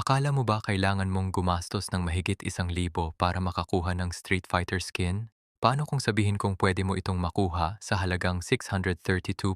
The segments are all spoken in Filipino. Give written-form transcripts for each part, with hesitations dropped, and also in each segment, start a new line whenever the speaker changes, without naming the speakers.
Akala mo ba kailangan mong gumastos ng mahigit 1,000 para makakuha ng Street Fighter skin? Paano kung sabihin kong pwede mo itong makuha sa halagang 632.04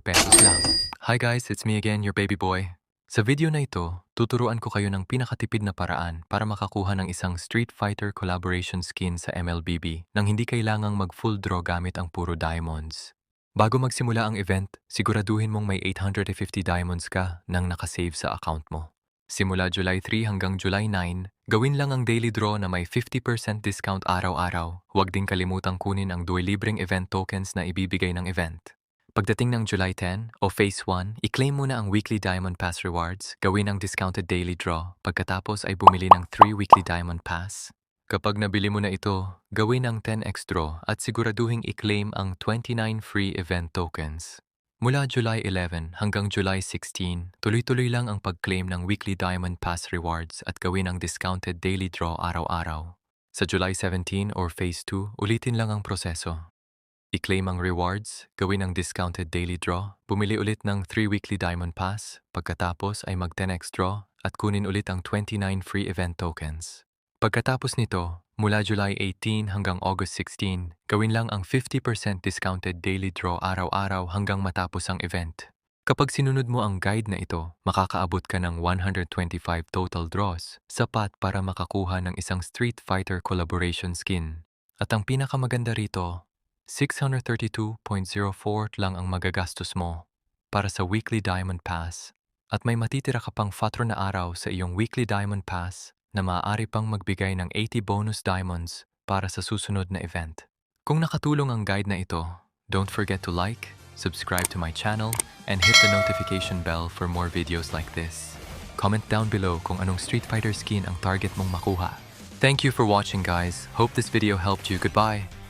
pesos lang? Hi guys, it's me again, your baby boy. Sa video na ito, tuturuan ko kayo ng pinakatipid na paraan para makakuha ng isang Street Fighter collaboration skin sa MLBB nang hindi kailangang mag-full draw gamit ang puro diamonds. Bago magsimula ang event, siguraduhin mong may 850 diamonds ka nang nakasave sa account mo. Simula July 3 hanggang July 9, gawin lang ang daily draw na may 50% discount araw-araw. Huwag din kalimutang kunin ang 2 libreng event tokens na ibibigay ng event. Pagdating ng July 10 o Phase 1, i-claim muna ang weekly Diamond Pass rewards, gawin ang discounted daily draw, pagkatapos ay bumili ng 3 weekly Diamond Pass. Kapag nabili mo na ito, gawin ang 10x draw at siguraduhing i-claim ang 29 free event tokens. Mula July 11 hanggang July 16, tuloy-tuloy lang ang pag-claim ng weekly Diamond Pass rewards at gawin ang discounted daily draw araw-araw. Sa July 17 or Phase 2, ulitin lang ang proseso. I-claim ang rewards, gawin ang discounted daily draw, bumili ulit ng 3 weekly Diamond Pass, pagkatapos ay mag-10x draw at kunin ulit ang 29 free event tokens. Pagkatapos nito, mula July 18 hanggang August 16, gawin lang ang 50% discounted daily draw araw-araw hanggang matapos ang event. Kapag sinunod mo ang guide na ito, makakaabot ka ng 125 total draws, sapat para makakuha ng isang Street Fighter collaboration skin. At ang pinakamaganda rito, 632.04 lang ang magagastos mo para sa weekly Diamond Pass at may matitira ka pang 4 na araw sa iyong weekly Diamond Pass na maaari pang magbigay ng 80 bonus diamonds para sa susunod na event. Kung nakatulong ang guide na ito, don't forget to like, subscribe to my channel, and hit the notification bell for more videos like this. Comment down below kung anong Street Fighter skin ang target mong makuha. Thank you for watching guys. Hope this video helped you. Goodbye!